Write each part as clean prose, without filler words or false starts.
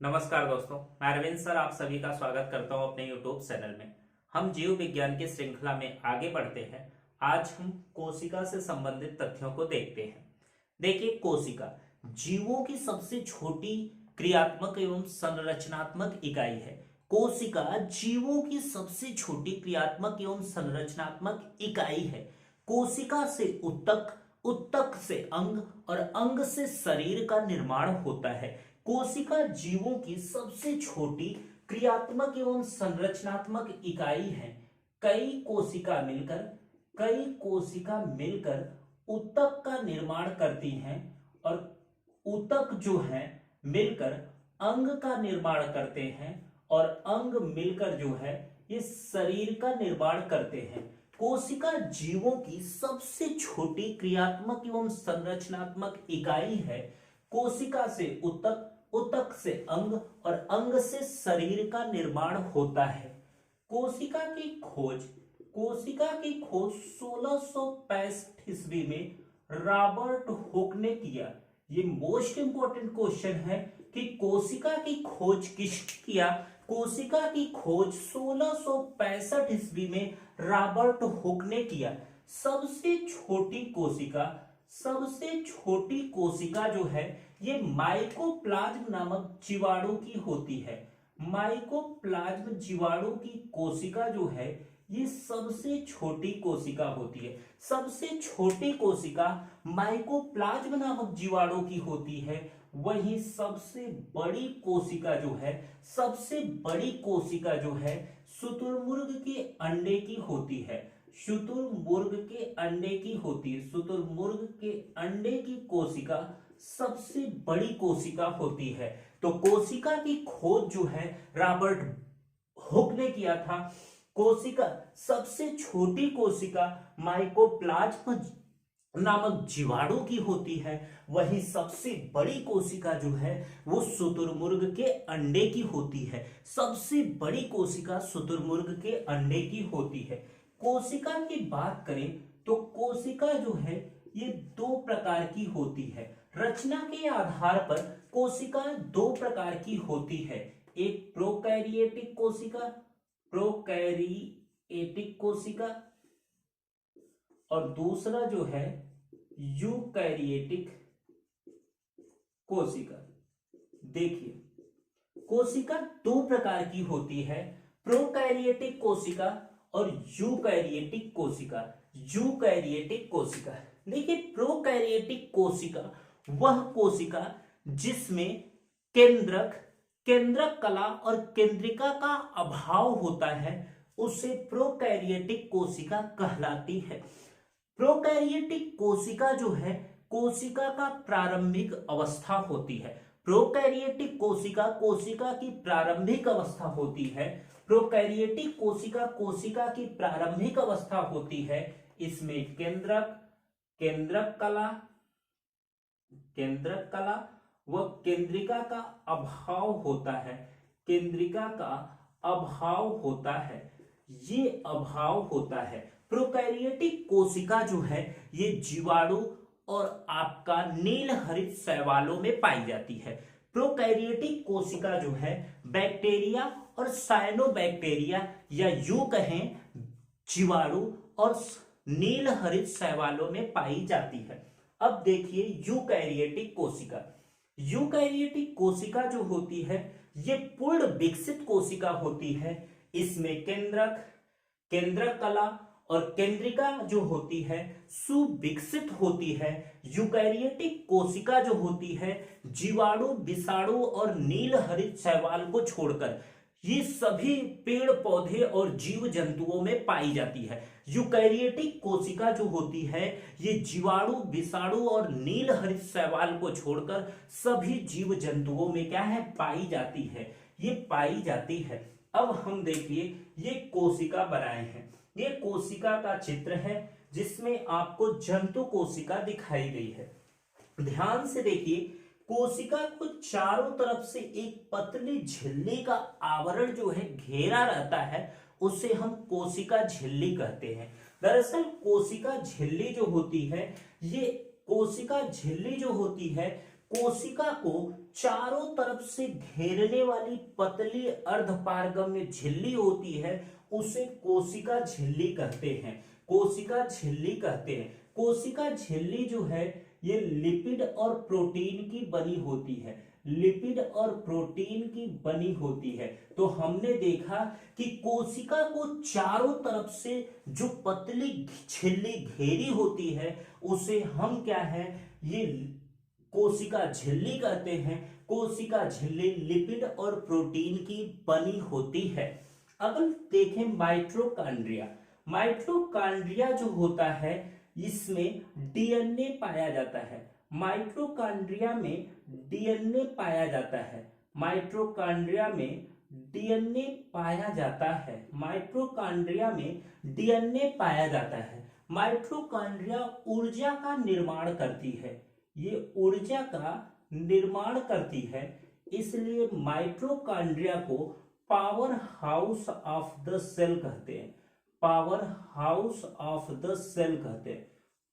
नमस्कार दोस्तों, मैं अरविंद सर आप सभी का स्वागत करता हूं अपने YouTube चैनल में। हम जीव विज्ञान की श्रृंखला में आगे बढ़ते हैं। आज हम कोशिका से संबंधित तथ्यों को देखते हैं। देखिए, कोशिका जीवों की सबसे छोटी क्रियात्मक एवं संरचनात्मक इकाई है। कोशिका जीवों की सबसे छोटी क्रियात्मक एवं संरचनात्मक इकाई है। कोशिका से उत्तक, उत्तक से अंग और अंग से शरीर का निर्माण होता है। कोशिका जीवों की सबसे छोटी क्रियात्मक एवं संरचनात्मक इकाई है। कई कोशिका मिलकर ऊतक का निर्माण करती हैं और ऊतक जो है मिलकर अंग का निर्माण करते हैं और अंग मिलकर जो है ये शरीर का निर्माण करते हैं। कोशिका जीवों की सबसे छोटी क्रियात्मक एवं संरचनात्मक इकाई है। कोशिका से ऊतक, ऊतक से अंग और अंग से शरीर का निर्माण होता है। कोशिका की खोज 1665 ईस्वी में रॉबर्ट हुक ने किया। ये मोस्ट इंपोर्टेंट क्वेश्चन है कि कोशिका की खोज किसने किया। कोशिका की खोज 1665 ईस्वी में रॉबर्ट हुक ने किया। सबसे छोटी कोशिका जो है ये माइकोप्लाज्म नामक जीवाणु की होती है। माइकोप्लाज्म जीवाणु की कोशिका जो है ये सबसे छोटी कोशिका होती है। सबसे छोटी कोशिका माइकोप्लाज्म नामक जीवाणु की होती है। वहीं सबसे बड़ी कोशिका जो है शुतुरमुर्ग के अंडे की होती है। शुतुरमुर्ग के अंडे की कोशिका सबसे बड़ी कोशिका होती है। तो कोशिका की खोज जो है रॉबर्ट हुक ने किया था। सबसे छोटी कोशिका माइकोप्लाज्म नामक जीवाणु की होती है। वहीं सबसे बड़ी कोशिका जो है वो शुतुरमुर्ग के अंडे की होती है। सबसे बड़ी कोशिका शुतुरमुर्ग के अंडे की होती है। कोशिका की बात करें तो कोशिका जो है ये दो प्रकार की होती है। रचना के आधार पर कोशिका दो प्रकार की होती है। एक प्रोकैरियोटिक कोशिका और दूसरा जो है यूकैरियोटिक कोशिका। देखिए, कोशिका दो प्रकार की होती है, प्रोकैरियोटिक कोशिका और यूकैरियोटिक कोशिका। देखिए, प्रोकैरियोटिक कोशिका वह कोशिका जिसमें केंद्रक कला और केंद्रिका का अभाव होता है उसे प्रोकैरियोटिक कोशिका कहलाती है। प्रोकैरियोटिक कोशिका जो है कोशिका का प्रारंभिक अवस्था होती है। प्रोकैरियोटिक कोशिका की प्रारंभिक अवस्था होती है। प्रोकैरियोटिक कोशिका की प्रारंभिक अवस्था होती है। इसमें केंद्रक कला व केंद्रिका का अभाव होता है। ये अभाव होता है। प्रोकैरियोटिक कोशिका जो है ये जीवाणु और आपका नील हरित शैवालों में पाई जाती है। प्रोकैरियोटिक कोशिका जो है बैक्टीरिया और साइनोबैक्टीरिया या यूं कहें जीवाणु और नील हरित शैवालों में पाई जाती है। अब देखिए यूकैरियोटिक कोशिका जो होती है ये पूर्ण विकसित कोशिका होती है। इसमें केंद्रक कला और केंद्रिका जो होती है सुविकसित होती है। यूकैरियोटिक कोशिका जो होती है जीवाणु, विषाणु और नील हरित शैवाल को छोड़कर ये सभी पेड़ पौधे और जीव जंतुओं में पाई जाती है। यूकैरियोटिक कोशिका जो होती है ये जीवाणु, विषाणु और नील हरित शैवाल को छोड़कर सभी जीव जंतुओं में क्या है पाई जाती है। अब हम देखिए ये कोशिका बनाए हैं। ये कोशिका का चित्र है जिसमें आपको जंतु कोशिका दिखाई गई है। ध्यान से देखिए, कोशिका को चारों तरफ से एक पतली झिल्ली का आवरण जो है घेरा रहता है उसे हम कोशिका झिल्ली कहते हैं। दरअसल कोशिका झिल्ली जो होती है कोशिका को चारों तरफ से घेरने वाली पतली अर्धपारगम्य झिल्ली होती है, उसे कोशिका झिल्ली कहते हैं। कोशिका झिल्ली कहते हैं। कोशिका झिल्ली जो है ये लिपिड और प्रोटीन की बनी होती है। लिपिड और प्रोटीन की बनी होती है। तो हमने देखा कि कोशिका को चारों तरफ से जो पतली झिल्ली घेरी होती है उसे हम क्या है, ये कोशिका झिल्ली कहते हैं। कोशिका झिल्ली लिपिड और प्रोटीन की बनी होती है। अब देखें माइटोकॉन्ड्रिया। माइटोकॉन्ड्रिया जो होता है इसमें डीएनए पाया जाता है। माइटोकॉन्ड्रिया में डीएनए पाया जाता है। माइटोकॉन्ड्रिया में डीएनए पाया जाता है। माइटोकॉन्ड्रिया में डीएनए पाया जाता है। माइटोकॉन्ड्रिया ऊर्जा का निर्माण करती है। ये ऊर्जा का निर्माण करती है, इसलिए माइटोकॉन्ड्रिया को power house of the cell कहते हैं। Power house of the cell कहते हैं।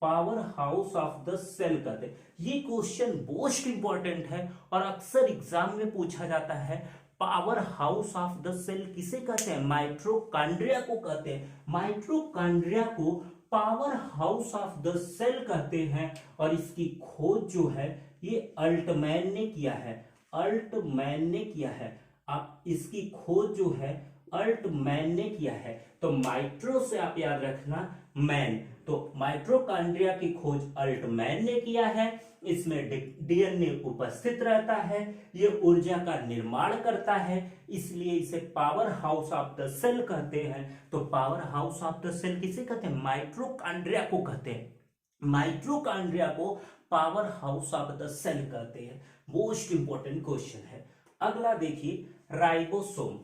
Power house of the cell कहते हैं। ये क्वेश्चन मोस्ट इंपॉर्टेंट है और अक्सर एग्जाम में पूछा जाता है। Power house of the cell किसे कहते हैं? माइटोकॉन्ड्रिया को कहते हैं। माइटोकॉन्ड्रिया को power house of the cell कहते हैं और इसकी खोज जो है ये अल्टमैन ने किया है। अल्टमैन ने किया है। आप इसकी खोज जो है अल्टमैन ने किया है। तो माइट्रो से आप याद रखना मैन, तो माइटोकॉन्ड्रिया की खोज अल्टमैन ने किया है। इसमें डीएनए उपस्थित रहता है, ये ऊर्जा का निर्माण करता है, इसलिए इसे power house of the cell कहते हैं। तो power house of the cell किसे कहते हैं? माइटोकॉन्ड्रिया को कहते हैं। माइटोकॉन्ड्रिया को power house of the cell कहते हैं। मोस्ट इंपोर्टेंट क्वेश्चन है। अगला देखिए राइबोसोम।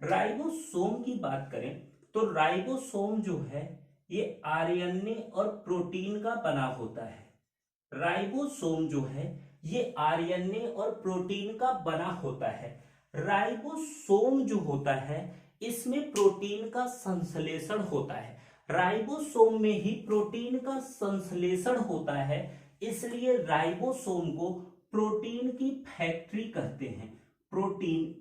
राइबोसोम की बात करें तो राइबोसोम जो है ये आरएनए और प्रोटीन का बना होता है। राइबोसोम जो है ये आरएनए और प्रोटीन का बना होता है। राइबोसोम जो होता है इसमें प्रोटीन का संश्लेषण होता है। राइबोसोम में ही प्रोटीन का संश्लेषण होता है, इसलिए राइबोसोम को प्रोटीन की फैक्ट्री कहते हैं। प्रोटीन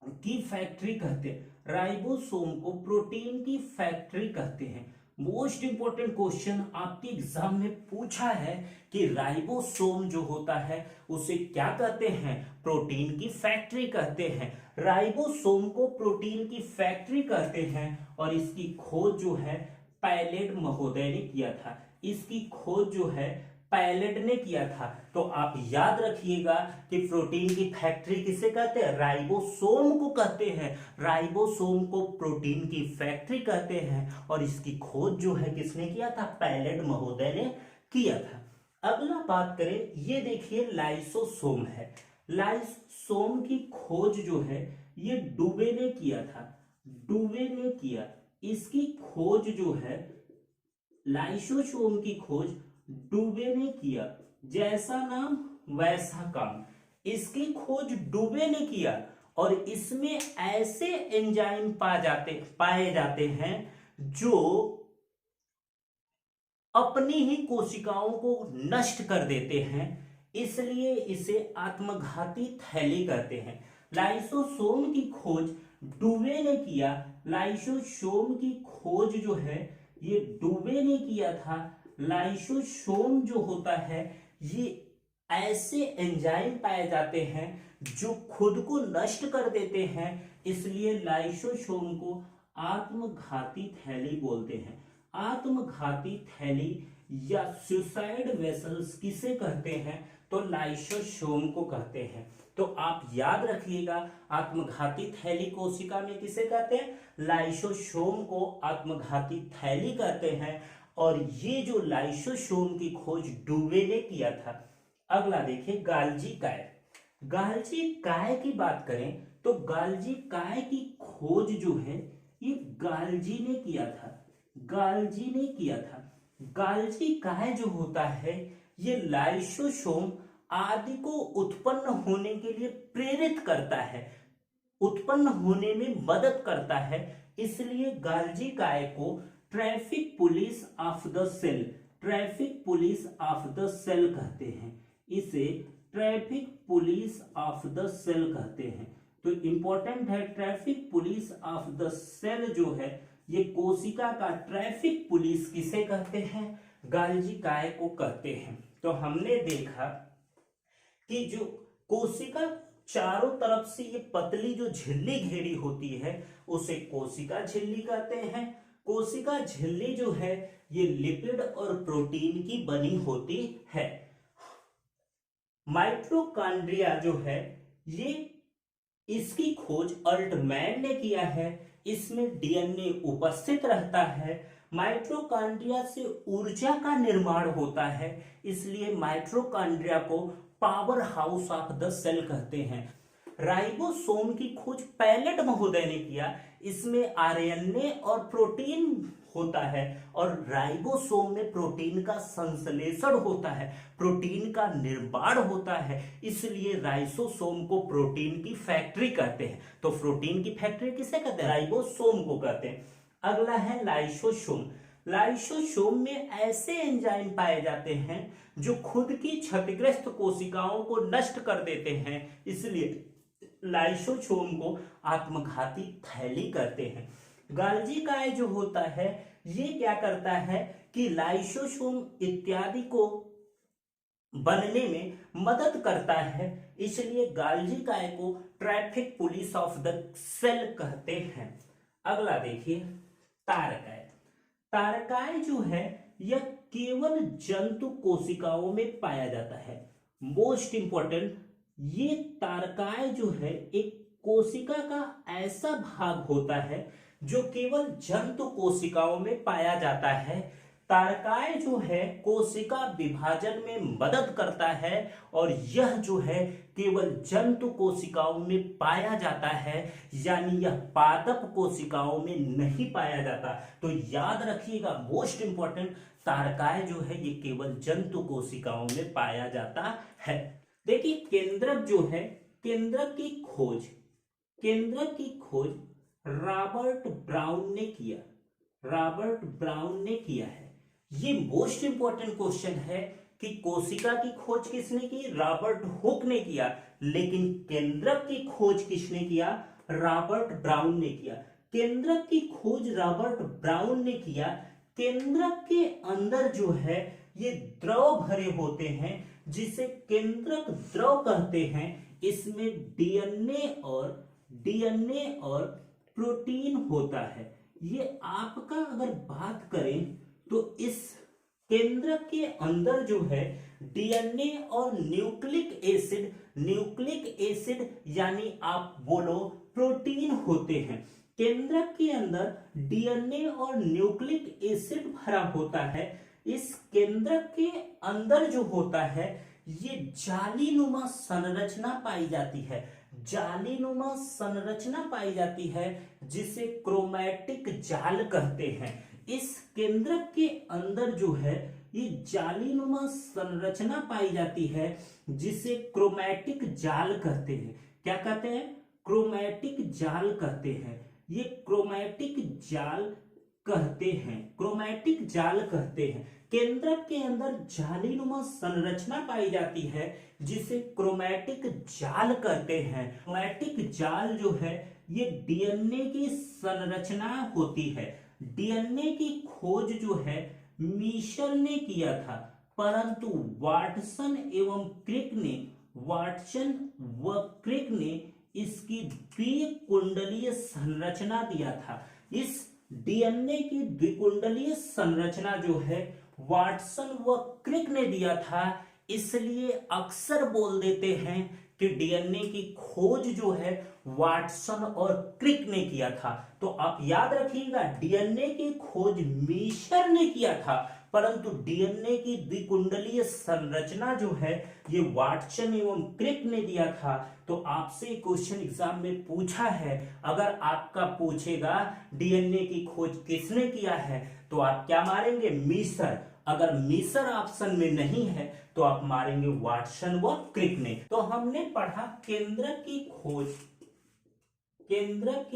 की फैक्ट्री कहते हैं। राइबोसोम को प्रोटीन की फैक्ट्री कहते हैं। मोस्ट इंपोर्टेंट क्वेश्चन आपके एग्जाम में पूछा है कि राइबोसोम जो होता है उसे क्या कहते हैं? प्रोटीन की फैक्ट्री कहते हैं। राइबोसोम को प्रोटीन की फैक्ट्री कहते हैं और इसकी खोज जो है पैलेट महोदय ने किया था। इसकी खोज जो है पैलेट ने किया था। तो आप याद रखिएगा कि प्रोटीन की फैक्ट्री किसे कहते हैं? राइबोसोम को कहते हैं। राइबोसोम को प्रोटीन की फैक्ट्री कहते हैं और इसकी खोज जो है किसने किया था? पैलेट महोदय ने किया था। अगला बात करें, ये देखिए लाइसोसोम है। लाइसोसोम की खोज जो है ये डुबे ने किया था। डुबे ने किया। इसकी खोज जो है लाइसोसोम की खोज डुबे ने किया। जैसा नाम वैसा काम। इसकी खोज डुबे ने किया और इसमें ऐसे एंजाइम पाए जाते हैं जो अपनी ही कोशिकाओं को नष्ट कर देते हैं, इसलिए इसे आत्मघाती थैली कहते हैं। लाइसोसोम की खोज डुबे ने किया। लाइसोसोम की खोज जो है ये डुबे ने किया था। लाइसोसोम जो होता है ये ऐसे एंजाइम पाए जाते हैं जो खुद को नष्ट कर देते हैं, इसलिए लाइसोसोम को आत्मघाती थैली बोलते हैं। आत्मघाती थैली या सुसाइड वेसल्स किसे कहते हैं? तो लाइसोसोम को कहते हैं। तो आप याद रखिएगा आत्मघाती थैली कोशिका में किसे कहते हैं? लाइसोसोम को आत्मघाती थैली कहते हैं और ये जो लाइसोसोम की खोज डुबे ने किया था। अगला देखिए गाल्जी काय। गाल्जी काय की बात करें तो गाल्जी काय की खोज जो है ये गाल्जी ने किया था। गाल्जी ने किया था। गाल्जी काय जो होता है ये लाइसोसोम आदि को उत्पन्न होने के लिए प्रेरित करता है, उत्पन्न होने में मदद करता है, इसलिए गाल्जी काय को traffic police of the cell, traffic police of the cell कहते हैं। इसे traffic police of the cell कहते हैं। तो इंपॉर्टेंट है, traffic police of the cell जो है ये कोशिका का ट्रैफिक पुलिस किसे कहते हैं, गाल्जी काय को कहते हैं। तो हमने देखा कि जो कोशिका चारों तरफ से ये पतली जो झिल्ली घेरी होती है उसे कोशिका झिल्ली कहते हैं। कोशिका झिल्ली जो है ये लिपिड और प्रोटीन की बनी होती है। माइटोकॉन्ड्रिया जो है ये इसकी खोज अल्टमैन ने किया है। इसमें डीएनए उपस्थित रहता है। माइटोकॉन्ड्रिया से ऊर्जा का निर्माण होता है, इसलिए माइटोकॉन्ड्रिया को power house of the cell कहते हैं। राइबोसोम की खोज पैलेट महोदय ने किया। इसमें आरएनए और प्रोटीन होता है और राइबोसोम में प्रोटीन का संश्लेषण होता है, प्रोटीन का निर्माण होता है, इसलिए राइबोसोम को प्रोटीन की फैक्ट्री कहते हैं। तो प्रोटीन की फैक्ट्री किसे कहते हैं, राइबोसोम को कहते हैं। अगला है लाइसोसोम। लाइसोसोम में ऐसे एंजाइम पाए जाते हैं जो खुद की क्षतिग्रस्त कोशिकाओं को नष्ट कर देते हैं, इसलिए लाइसोसोम को आत्मघाती थैली कहते हैं। गाल्जी काय जो होता है ये क्या करता है कि लाइसोसोम इत्यादि को बनने में मदद करता है, इसलिए गाल्जी काय को traffic police of the cell कहते हैं। अगला देखिए तारकाय। तारकाय जो है यह केवल जंतु कोशिकाओं में पाया जाता है। मोस्ट इंपॉर्टेंट, ये तारकाय जो है एक कोशिका का ऐसा भाग होता है जो केवल जंतु कोशिकाओं में पाया जाता है। तारकाय जो है कोशिका विभाजन में मदद करता है और यह जो है केवल जंतु कोशिकाओं में पाया जाता है, यानी यह पादप कोशिकाओं में नहीं पाया जाता। तो याद रखिएगा, मोस्ट इंपॉर्टेंट, तारकाय जो है ये केवल जंतु कोशिकाओं में पाया जाता है। देखिए केंद्रक जो है, केंद्रक की खोज रॉबर्ट ब्राउन ने किया। रॉबर्ट ब्राउन ने किया है। ये मोस्ट इंपॉर्टेंट क्वेश्चन है कि कोशिका की खोज किसने की, रॉबर्ट हुक ने किया, लेकिन केंद्रक की खोज किसने किया, रॉबर्ट ब्राउन ने किया। केंद्रक की खोज रॉबर्ट ब्राउन ने किया। केंद्रक के अंदर जो है ये द्रव भरे होते हैं जिसे केंद्रक द्रव कहते हैं। इसमें डीएनए और प्रोटीन होता है। ये आपका अगर बात करें तो इस केंद्रक के अंदर जो है डीएनए और न्यूक्लिक एसिड यानी आप बोलो प्रोटीन होते हैं। केंद्रक के अंदर डीएनए और न्यूक्लिक एसिड भरा होता है। इस केंद्रक के अंदर जो होता है ये जालीनुमा संरचना पाई जाती है। जालीनुमा संरचना पाई जाती है जिसे क्रोमैटिक जाल कहते हैं। इस केंद्रक के अंदर जो है ये जालीनुमा संरचना पाई जाती है जिसे क्रोमैटिक जाल कहते हैं। क्या कहते हैं, क्रोमैटिक जाल कहते हैं। ये क्रोमैटिक जाल कहते हैं। केंद्रक के अंदर जालीनुमा संरचना पाई जाती है जिसे क्रोमैटिक जाल कहते हैं। क्रोमैटिक जाल जो है ये डीएनए की संरचना होती है। डीएनए की खोज जो है मीशर ने किया था, परंतु वाटसन व क्रिक ने इसकी द्विकुंडलीय संरचना दिया था। इस डीएनए की द्विकुंडलीय संरचना जो है वाटसन व क्रिक ने दिया था, इसलिए अक्सर बोल देते हैं कि डीएनए की खोज जो है वाटसन और क्रिक ने किया था। तो आप याद रखिएगा, डीएनए की खोज मीशर ने किया था, परंतु डीएनए की द्विकुंडलीय संरचना जो है ये वाटसन एवं क्रिक ने दिया था। तो आपसे क्वेश्चन एग्जाम में पूछा है, अगर आपका पूछेगा डीएनए की खोज किसने किया है तो आप क्या मारेंगे, मीशर। अगर मीशर ऑप्शन में नहीं है तो आप मारेंगे वाटसन व क्रिक ने। तो हमने पढ़ा केंद्रक की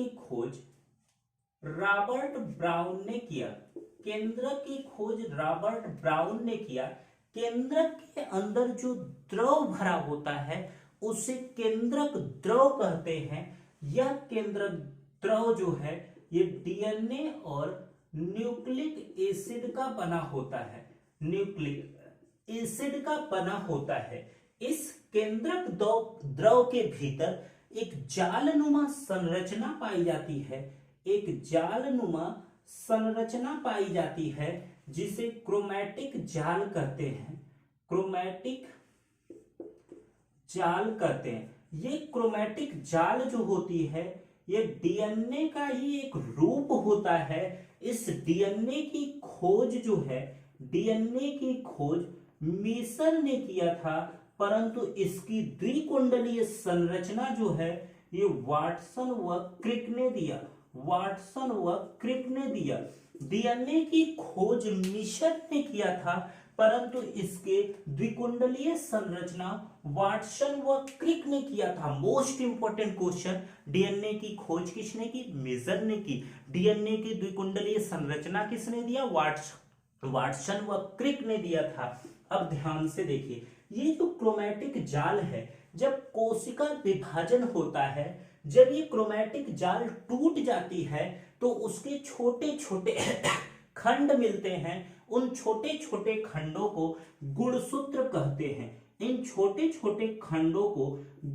खोज रॉबर्ट ब्राउन ने किया। केंद्रक की खोज रॉबर्ट ब्राउन ने किया। केंद्रक के अंदर जो द्रव भरा होता है उसे केंद्रक द्रव कहते हैं। यह केंद्रक द्रव जो है ये डीएनए और न्यूक्लिक एसिड का बना होता है, न्यूक्लिक एसिड का बना होता है। इस केंद्रक द्रव के भीतर एक जालनुमा संरचना पाई जाती है, एक जालनुमा संरचना पाई जाती है जिसे क्रोमैटिक जाल कहते हैं, क्रोमैटिक जाल कहते हैं। ये क्रोमैटिक जाल जो होती है ये डीएनए का ही एक रूप होता है। इस डीएनए की खोज जो है, डीएनए की खोज मीसर ने किया था, परंतु इसकी द्विकुंडलीय संरचना जो है ये वाटसन व क्रिक ने दिया, वाटसन व क्रिक ने दिया। डीएनए की खोज मिशर ने किया था, परंतु इसके द्विकुंडलीय संरचना वाटसन व क्रिक ने किया था। मोस्ट इंपोर्टेंट क्वेश्चन, डीएनए की खोज किसने की? मिशर ने की। डीएनए की द्विकुंडलीय संरचना किसने दिया? वाटसन व क्रिक ने दिया था। अब ध्यान से देखिए, ये जो क्रोमैटिक जाल है, जब कोशिका विभाजन होता है, जब ये क्रोमैटिक जाल टूट जाती है तो उसके छोटे छोटे खंड मिलते हैं। उन छोटे छोटे खंडों को गुणसूत्र कहते हैं। इन छोटे छोटे खंडों को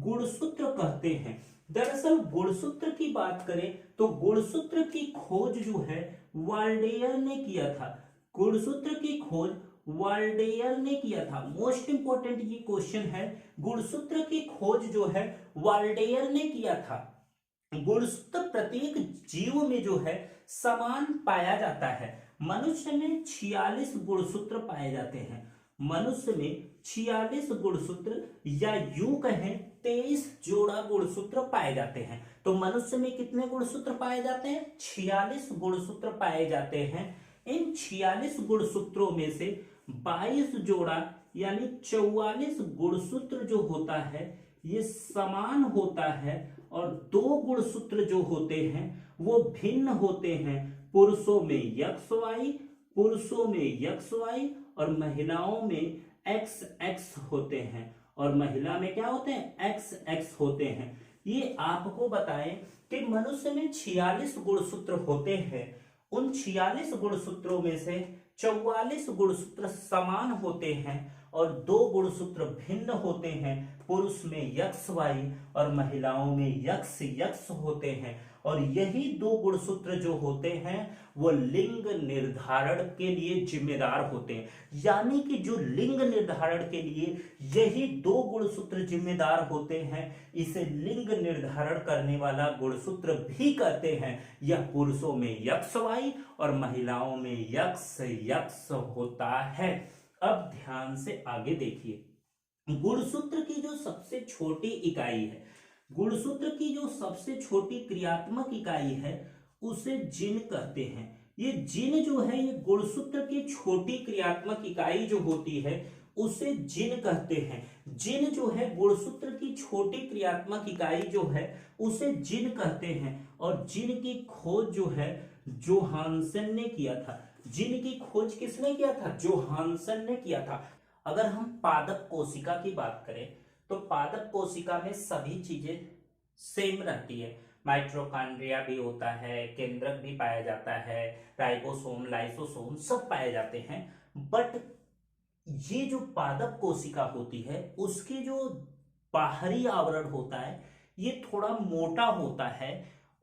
गुणसूत्र कहते हैं। दरअसल गुणसूत्र की बात करें तो गुणसूत्र की खोज जो है वाल्डेयर ने किया था, गुणसूत्र की खोज वाल्डेयर ने किया था। मोस्ट इंपोर्टेंट ये क्वेश्चन है, गुणसूत्र की खोज जो है वाल्डेयर ने किया था। गुणसूत्र प्रत्येक जीव में जो है समान पाया जाता है। मनुष्य में 46 गुणसूत्र पाए जाते हैं, मनुष्य में 46 गुणसूत्र या यूं कहें 23 जोड़ा गुणसूत्र पाए जाते हैं। तो मनुष्य में कितने गुणसूत्र पाए जाते हैं? 46 गुणसूत्र पाए जाते हैं। इन 46 गुणसूत्रों में से 22 जोड़ा यानी 44 गुणसूत्र जो होता है ये समान होता है, और 2 गुणसूत्र जो होते हैं वो भिन्न होते हैं। पुरुषों में XY, पुरुषों में XY और महिलाओं में XX होते हैं, और महिला में क्या होते हैं? XX होते हैं। ये आपको बताएं कि मनुष्य में 46 गुणसूत्र होते हैं। उन 46 गुणसूत्रों में से 44 गुणसूत्र समान होते हैं और 2 गुणसूत्र भिन्न होते हैं। पुरुष में XY और महिलाओं में XX होते हैं, और यही 2 गुणसूत्र जो होते हैं वो लिंग निर्धारण के लिए जिम्मेदार होते हैं। यानी कि जो लिंग निर्धारण के लिए यही 2 गुणसूत्र जिम्मेदार होते हैं, इसे लिंग निर्धारण करने वाला गुणसूत्र भी कहते हैं। यह पुरुषों में XY और महिलाओं में XX होता है। अब ध्यान से आगे देखिए, गुणसूत्र की जो सबसे छोटी इकाई है, गुणसूत्र की जो सबसे छोटी क्रियात्मक इकाई है उसे जीन कहते हैं। ये जीन जो है ये गुणसूत्र की छोटी क्रियात्मक इकाई जो होती है उसे जीन कहते हैं। जीन जो है गुणसूत्र की छोटी क्रियात्मक इकाई जो है उसे जीन कहते हैं, और जीन की खोज जो है जोहानसन ने किया था। जीन की खोज किसने किया था? जोहानसन ने किया था। अगर हम पादप कोशिका की बात करें तो पादप कोशिका में सभी चीजें सेम रहती है। माइटोकॉन्ड्रिया भी होता है, केंद्रक भी पाया जाता है, राइबोसोम, लाइसोसोम सब पाए जाते हैं। बट ये जो पादप कोशिका होती है उसकी जो बाहरी आवरण होता है ये थोड़ा मोटा होता है,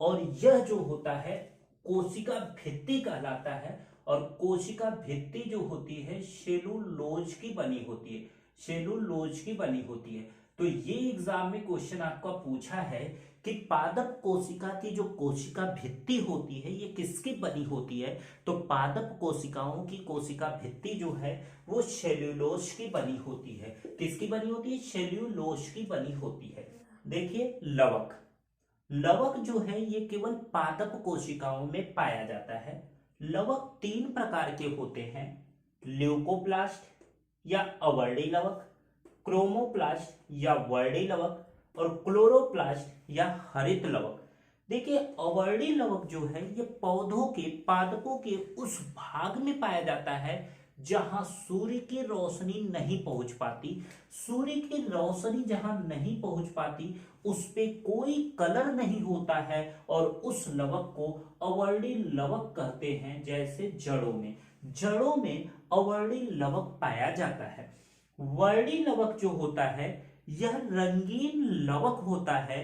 और यह जो होता है कोशिका भित्ति कहलाता है। और कोशिका भित्ति जो होती है सेलुलोज की बनी होती है, सेलुलोज की बनी होती है। तो ये एग्जाम में क्वेश्चन आपका पूछा है कि पादप कोशिका की जो कोशिका भित्ति होती है ये किसकी बनी होती है? तो पादप कोशिकाओं की कोशिका भित्ति जो है वो सेलुलोज की बनी होती है। किसकी बनी होती है? सेलुलोज की बनी होती है। देखिए लवक, लवक जो है ये केवल पादप कोशिकाओं में पाया जाता है। लवक 3 प्रकार के होते हैं, ल्यूकोप्लास्ट या अवर्णी लवक, क्रोमोप्लास्ट या वर्णी लवक, और क्लोरोप्लास्ट या हरित लवक। देखिए अवर्णी लवक जो है ये पौधों के, पादपों के उस भाग में पाया जाता है जहां सूर्य की रोशनी नहीं पहुंच पाती, सूर्य की रोशनी जहां नहीं पहुंच पाती उस पे कोई कलर नहीं होता है और उस लवक को अवर्णी लवक कहते हैं। जैसे जड़ों में अवर्णी लवक पाया जाता है। वर्णी लवक जो होता है यह रंगीन लवक होता है।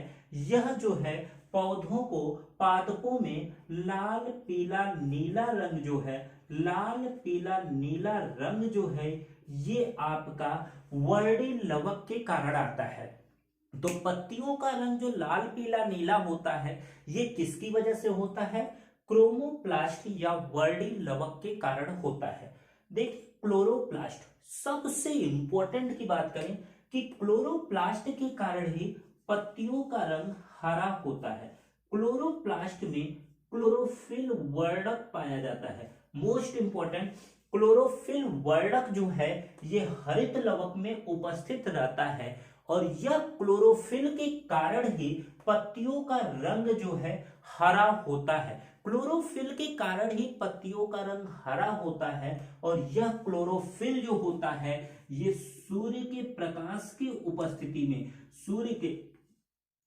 यह जो है पौधों को पादपों में लाल पीला नीला रंग जो है, लाल पीला नीला रंग जो है ये आपका वर्णी लवक के कारण आता है। तो पत्तियों का रंग जो लाल पीला नीला होता है ये किसकी वजह से होता है? क्रोमोप्लास्ट या वर्णी लवक के कारण होता है। देखिए क्लोरोप्लास्ट, सबसे इंपॉर्टेंट की बात करें कि क्लोरोप्लास्ट के कारण ही पत्तियों का रंग हरा होता है। क्लोरोप्लास्ट में क्लोरोफिल वर्णक पाया जाता है। मोस्ट इंपॉर्टेंट, क्लोरोफिल वर्णक जो है ये हरित लवक में उपस्थित रहता है और यह क्लोरोफिल के कारण ही पत्तियों का रंग जो है हरा होता है। क्लोरोफिल के कारण ही पत्तियों का रंग हरा होता है और यह क्लोरोफिल जो होता है ये सूर्य के प्रकाश की उपस्थिति में, सूर्य के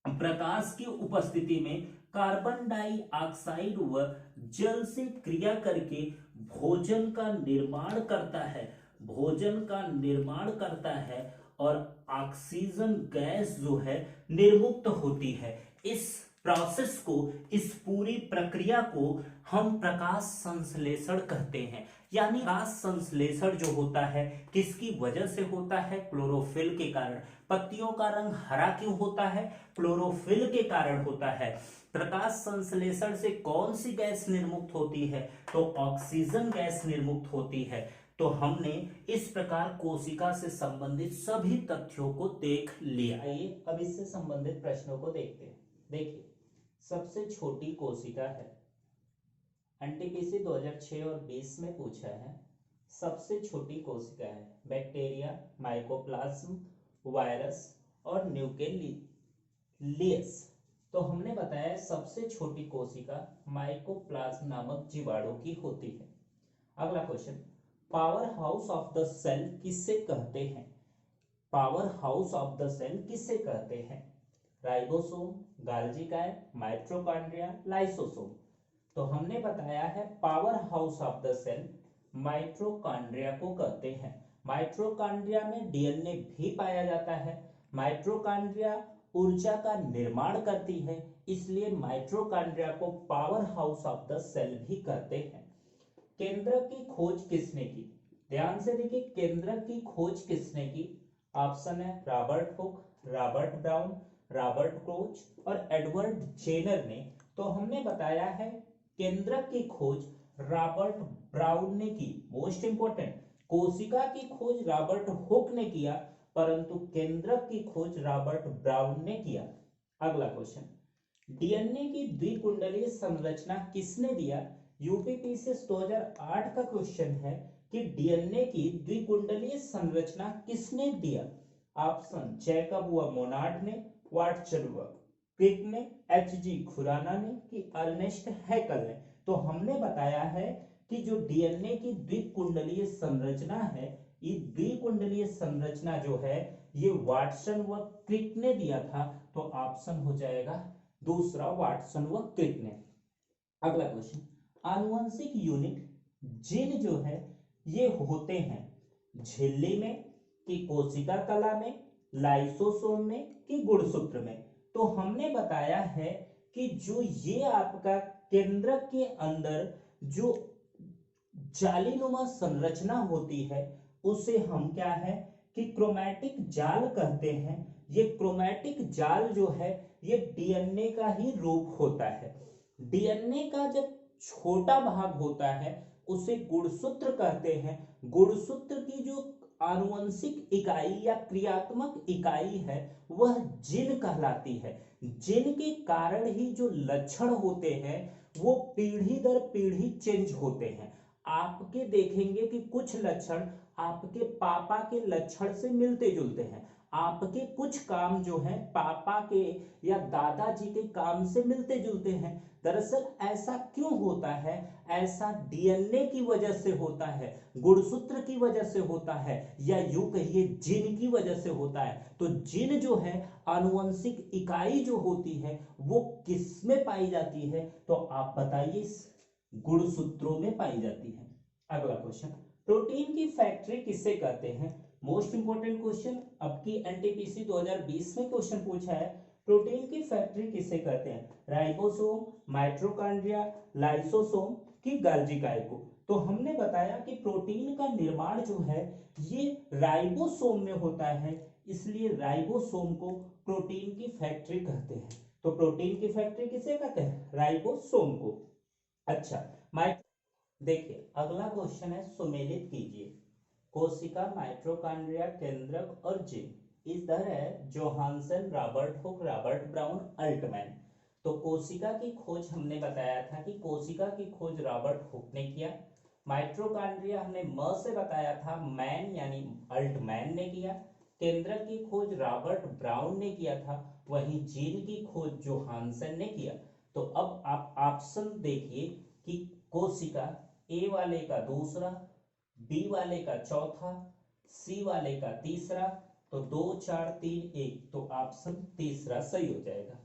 प्रकाश की उपस्थिति में कार्बन डाइऑक्साइड व जल से क्रिया करके भोजन का निर्माण करता है, भोजन का निर्माण करता है और ऑक्सीजन गैस जो है निर्मुक्त होती है। इस प्रोसेस को, इस पूरी प्रक्रिया को हम प्रकाश संश्लेषण कहते हैं। यानी प्रकाश संश्लेषण जो होता है किसकी वजह से होता है? क्लोरोफिल के कारण। पत्तियों का रंग हरा क्यों होता है? क्लोरोफिल के कारण होता है। प्रकाश संश्लेषण से कौन सी गैस निर्मुक्त होती है? तो ऑक्सीजन गैस निर्मुक्त होती है। तो हमने इस प्रकार कोशिका से संबंधित सभी तथ्यों को देख लिया। आइए अब इससे संबंधित प्रश्नों को देखते हैं। देखिए सबसे छोटी कोशिका है, एनटीपीसी 2006 और 20 में पूछा है। सबसे छोटी कोशिका है बैक्टीरिया, माइकोप्लाज्म, वायरस और न्यूक्लियस। तो हमने बताया सबसे छोटी कोशिका माइकोप्लाज्म नामक जीवाणु की होती है। अगला question, power house of the cell किससे कहते हैं? Power house of the cell किससे कहते हैं? राइबोसोम, गाल्जी काय, माइटोकॉन्ड्रिया, लाइसोसोम। तो हमने बताया है power house of the cell mitochondria को कहते हैं। माइटोकॉन्ड्रिया में डीएनए भी पाया जाता है। माइटोकॉन्ड्रिया ऊर्जा का निर्माण करती है, इसलिए माइटोकॉन्ड्रिया को power house of the cell भी कहते हैं। केंद्रक की खोज किसने की? ध्यान से देखिए, केंद्रक की खोज किसने की? ऑप्शन है Robert Hooke, Robert brown, Robert Koch और एडवर्ड जेनर ने। तो हमने बताया है केंद्रक की खोज रॉबर्ट ब्राउन ने की। मोस्ट इंपोर्टेंट, कोशिका की खोज रॉबर्ट हुक ने किया परंतु केंद्रक की खोज रॉबर्ट ब्राउन ने किया। अगला क्वेश्चन, डीएनए की द्विकुंडलीय संरचना किसने दिया? यूपीपीसीएस 2008 का क्वेश्चन है कि डीएनए की द्विकुंडलीय संरचना किसने दिया? ऑप्शन जैकब व मोनार्ड ने, वाटसन व क्रिक ने, एचजी खुराना ने कि अर्नेस्ट हैकल ने। तो हमने बताया है कि जो डीएनए की द्विकुंडलीय संरचना है, ये द्विकुंडलीय संरचना जो है ये वाटसन व क्रिक ने दिया था। तो ऑप्शन हो जाएगा दूसरा, वाटसन व क्रिक ने। अगला क्वेश्चन, आनुवंशिक यूनिट जीन जो है ये होते हैं झिल्ली में कि कोशिका कला में, लाइसोसोम में कि गुणसूत्र में। तो हमने बताया है कि जो ये आपका केंद्रक के अंदर जो जालीनुमा संरचना होती है उसे हम क्या है कि क्रोमैटिक जाल कहते हैं। ये क्रोमैटिक जाल जो है ये डीएनए का ही रूप होता है। डीएनए का जब छोटा भाग होता है उसे गुणसूत्र कहते हैं। गुणसूत्र की जो आनुवंशिक इकाई या क्रियात्मक इकाई है वह जीन कहलाती है। जीन के कारण ही जो लक्षण होते हैं वो पीढ़ी दर पीढ़ी चेंज होते हैं। आपके देखेंगे कि कुछ लक्षण आपके पापा के लक्षण से मिलते जुलते हैं, आपके कुछ काम जो है पापा के या दादाजी के काम से मिलते जुलते हैं। दरअसल ऐसा क्यों होता है? ऐसा डीएनए की वजह से होता है, गुणसूत्र की वजह से होता है, या यूं कहिए जीन की वजह से होता है। तो जीन जो है, आनुवंशिक इकाई जो होती है, वो किस में पाई जाती है? तो आप बताइए, गुणसूत्रों में पाई जाती है। अगला क्वेश्चन, प्रोटीन की फैक्ट्री किसे कहते हैं? मोस्ट इंपोर्टेंट क्वेश्चन, अब की एनटीपीसी 2020 में क्वेश्चन पूछा है, प्रोटीन की फैक्ट्री किसे कहते हैं? राइबोसोम, माइटोकॉन्ड्रिया, लाइसोसोम की गाल्जी काय को? तो हमने बताया कि प्रोटीन का निर्माण जो है ये राइबोसोम में होता है, इसलिए राइबोसोम को प्रोटीन की फैक्ट्री कहते हैं। तो प्रोटीन की फैक्ट्री किसे कहते हैं? राइबोसोम को। अच्छा, देखिए अगला क्वेश्चन है, सुमेलित कीजिए। कोशिका, माइटोकॉन्ड्रिया, केंद्रक और जीन। इधर है Johannsen, Robert Hooke, Robert Brown, Altmann. तो कोशिका की खोज हमने बताया था कि कोशिका की खोज रॉबर्ट हुक ने किया। माइटोकॉन्ड्रिया हमने म से बताया था, मैन यानी अल्टमैन ने किया। केंद्रक की खोज रॉबर्ट ब्राउन ने किया था, वहीं जीन की खोज जोहानसन ने किया। तो अब आप ऑप्शन देखिए कि कोशिका ए वाले का दूसरा, बी वाले का चौथा, सी वाले का तीसरा, तो 2 4 3 1, तो ऑप्शन तीसरा सही हो जाएगा।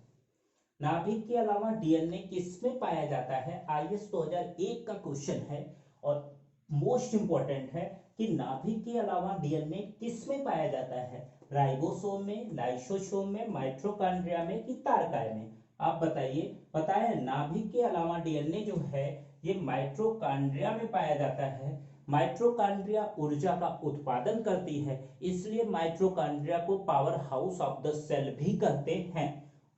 नाभिक के अलावा डीएनए किसमें पाया जाता है? आईएएस 2001 का क्वेश्चन है और मोस्ट इंपॉर्टेंट है कि नाभिक के अलावा डीएनए किसमें पाया जाता है? राइबोसोम में, लाइसोसोम में, माइटोकॉन्ड्रिया में कि तारकाय में? आप बताइए। पता है नाभिक के अलावा डीएनए जो है ये माइटोकॉन्ड्रिया में पाया जाता है। माइटोकॉन्ड्रिया ऊर्जा का उत्पादन करती है, इसलिए माइटोकॉन्ड्रिया को power house of the cell भी कहते हैं।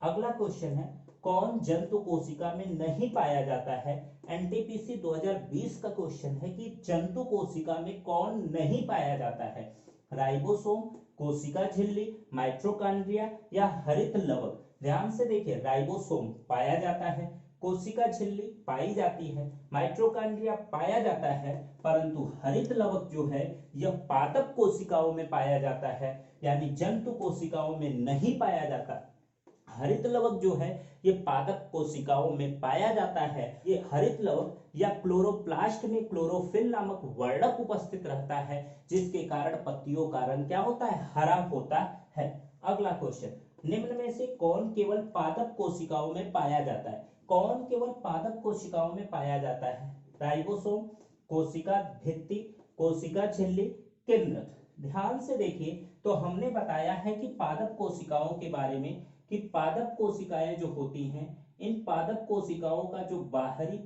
अगला क्वेश्चन है, कौन जंतु कोशिका में नहीं पाया जाता है? एनटीपीसी 2020 का क्वेश्चन है कि जंतु कोशिका में कौन नहीं पाया जाता है? राइबोसोम, कोशिका झिल्ली, माइटोकॉन्ड्रिया या हरित लवक? ध्यान से देखिए, राइबोसोम पाया जाता है, कोशिका झिल्ली पाई जाती है, माइटोकॉन्ड्रिया पाया जाता है, परंतु हरित लवक जो है यह पादप कोशिकाओं में पाया जाता है, यानी जंतु कोशिकाओं में नहीं पाया जाता। हरित लवक जो है ये पादप कोशिकाओं में पाया जाता है। ये हरित लवक या क्लोरोप्लास्ट में क्लोरोफिल नामक वर्णक उपस्थित रहता है, जिसके कारण पत्तियों का रंग क्या होता है? हरा होता है। अगला क्वेश्चन, निम्न में से कौन केवल पादप कोशिकाओं में पाया जाता है? कौन केवल पादप कोशिकाओं में पाया जाता है? राइबोसोम, कोशिका भित्ति, कोशिका झिल्ली, केंद्रक? ध्यान से देखिए, तो हमने बताया है कि पादप कोशिकाओं के बारे में कि पादप कोशिकाएं जो होती हैं, इन पादप कोशिकाओं का जो बाहरी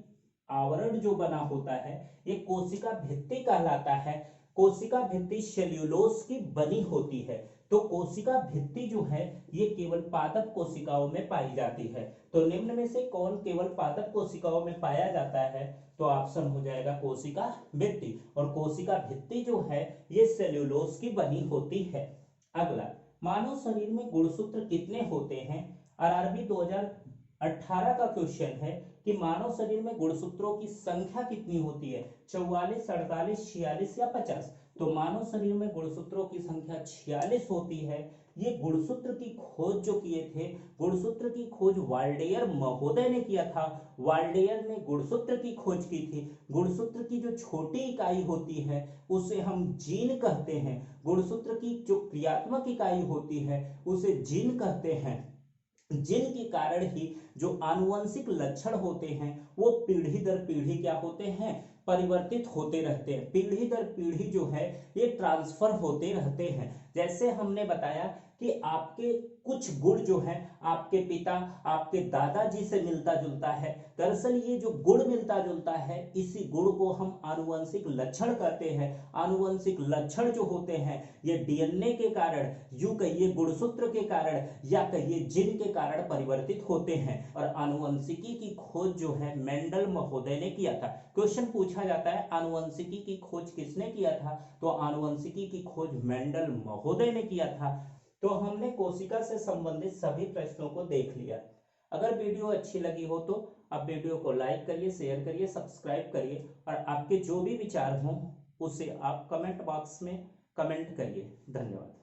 आवरण जो बना होता है ये कोशिका भित्ति कहलाता है। कोशिका भित्ति सेल्यूलोज की बनी होती है। तो कोशिका भित्ति जो है ये केवल पादप कोशिकाओं में पाई जाती है। तो निम्न में से कौन केवल पादप कोशिकाओं में पाया जाता है? तो ऑप्शन हो जाएगा कोशिका भित्ति, और कोशिका भित्ति जो है ये सेल्यूलोज की बनी होती है। अगला, मानव शरीर में गुणसूत्र कितने होते हैं? आरआरबी 2018 का क्वेश्चन है कि मानव शरीर में गुणसूत्रों की संख्या कितनी होती है? 44, 48, 46 या 50? तो मानव शरीर में गुणसूत्रों की संख्या 46 होती है। ये गुणसूत्र की खोज जो किए थे, गुणसूत्र की खोज वाल्डेयर महोदय ने किया था। वाल्डेयर ने गुणसूत्र की खोज की थी। गुणसूत्र की जो छोटी इकाई होती है उसे हम जीन कहते हैं। गुणसूत्र की जो क्रियात्मक इकाई होती है उसे जीन कहते हैं। जिनके कारण ही जो आनुवंशिक लक्षण होते हैं वो पीढ़ी दर पीढ़ी क्या होते हैं? परिवर्तित होते रहते हैं। पीढ़ी दर पीढ़ी जो है ये ट्रांसफर होते रहते हैं। जैसे हमने बताया कि आपके कुछ गुण जो है आपके पिता, आपके दादाजी से मिलता जुलता है। दरअसल ये जो गुण मिलता जुलता है, इसी गुण को हम आनुवंशिक लक्षण कहते हैं। आनुवंशिक लक्षण जो होते हैं ये डीएनए के कारण, यूं कहिए गुणसूत्र के कारण या कहिए जीन के कारण परिवर्तित होते हैं। और आनुवंशिकी की खोज जो है मेंडल महोदय ने किया था। क्वेश्चन पूछा जाता है आनुवंशिकी की खोज किसने किया था? तो आनुवंशिकी की खोज मेंडल महोदय ने किया था। तो हमने कोशिका से संबंधित सभी प्रश्नों को देख लिया। अगर वीडियो अच्छी लगी हो तो आप वीडियो को लाइक करिए, शेयर करिए, सब्सक्राइब करिए, और आपके जो भी विचार हों उसे आप कमेंट बॉक्स में कमेंट करिए। धन्यवाद।